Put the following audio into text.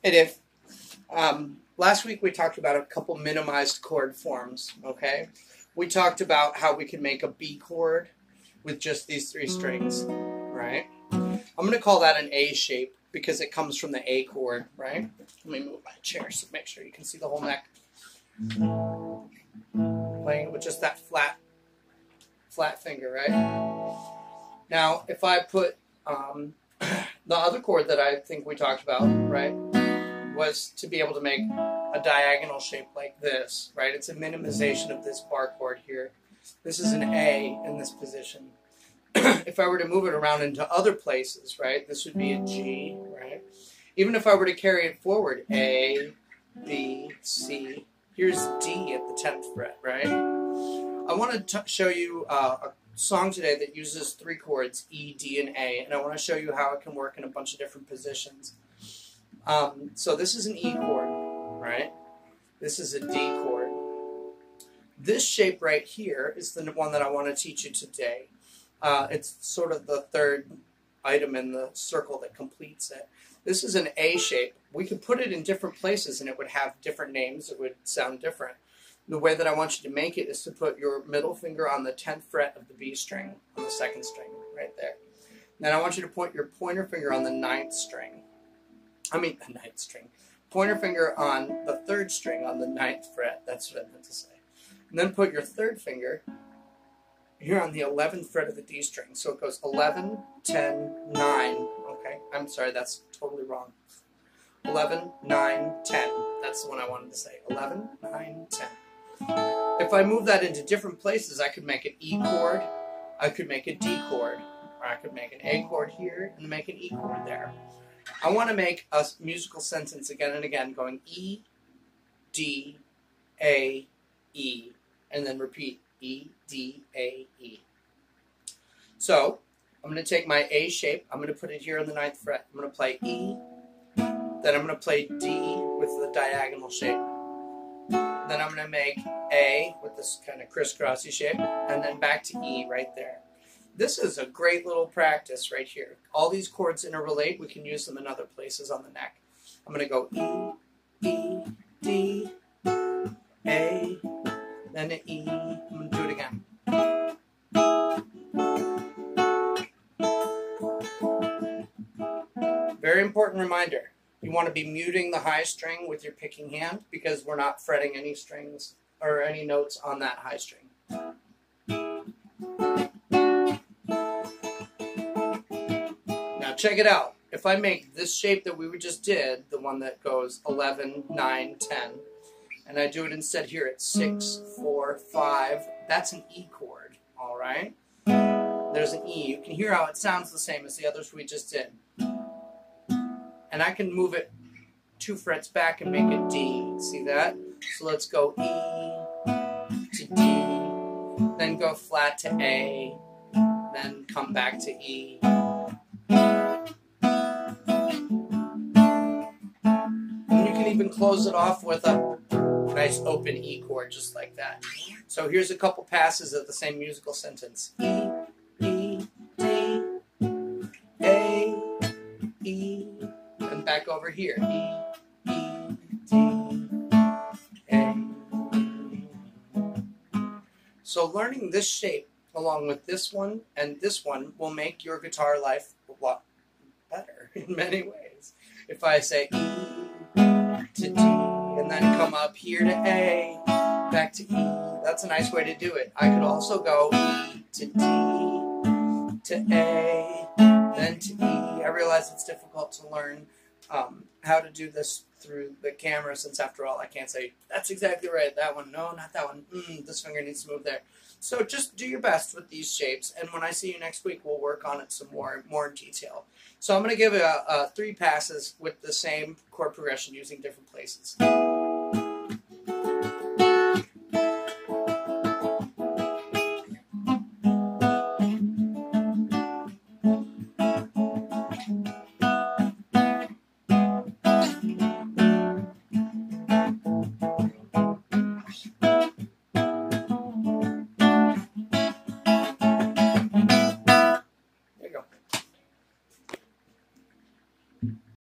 And if last week we talked about a couple minimized chord forms, okay? We talked about how we can make a B chord with just these three strings, right? I'm going to call that an A shape because it comes from the A chord, right? Let me move my chair so make sure you can see the whole neck. Playing with just that flat finger, right? Now, if I put the other chord that I think we talked about, right, was to be able to make a diagonal shape like this, right? It's a minimization of this bar chord here. This is an A in this position. If I were to move it around into other places, right, this would be a G, right? Even if I were to carry it forward, A, B, C, here's D at the 10th fret, right? I want to show you a song today that uses three chords, E, D, and A, and I want to show you how it can work in a bunch of different positions. So this is an E chord, right? This is a D chord. This shape right here is the one that I want to teach you today. It's sort of the third item in the circle that completes it. This is an A shape. We could put it in different places and it would have different names. It would sound different. The way that I want you to make it is to put your middle finger on the 10th fret of the B string, on the 2nd string, right there. Then I want you to point your pointer finger on the 9th string. The 9th string. Pointer finger on the 3rd string on the 9th fret. That's what I meant to say. And then put your 3rd finger here on the 11th fret of the D string. So it goes 11, 10, 9. Okay, I'm sorry, that's totally wrong. 11, 9, 10. That's the one I wanted to say. 11, 9, 10. If I move that into different places, I could make an E chord, I could make a D chord, or I could make an A chord here and make an E chord there. I want to make a musical sentence again and again going E, D, A, E, and then repeat E, D, A, E. So, I'm going to take my A shape, I'm going to put it here on the 9th fret, I'm going to play E, then I'm going to play D with the diagonal shape. Then I'm going to make A with this kind of crisscrossy shape, and then back to E right there. This is a great little practice right here. All these chords interrelate. We can use them in other places on the neck. I'm going to go E, E, D, A, then an E. I'm going to do it again. Very important reminder. You want to be muting the high string with your picking hand because we're not fretting any strings or any notes on that high string. Now check it out. If I make this shape that we just did, the one that goes 11, 9, 10, and I do it instead here at 6, 4, 5, that's an E chord, all right? There's an E. You can hear how it sounds the same as the others we just did. And I can move it 2 frets back and make it D. See that? So let's go E to D, then go flat to A, then come back to E. And you can even close it off with a nice open E chord just like that. So here's a couple passes of the same musical sentence. E, E, D, A, E, and back over here. E, E, D, A. So learning this shape along with this one and this one will make your guitar life a lot better in many ways. If I say E to D and then come up here to A, back to E, that's a nice way to do it. I could also go E to D to A, then to E. I realize it's difficult to learn how to do this through the camera, since after all I can't say, that's exactly right, that one, no, not that one, this finger needs to move there. So just do your best with these shapes, and when I see you next week, we'll work on it some more in detail. So I'm going to give 3 passes with the same chord progression using different places.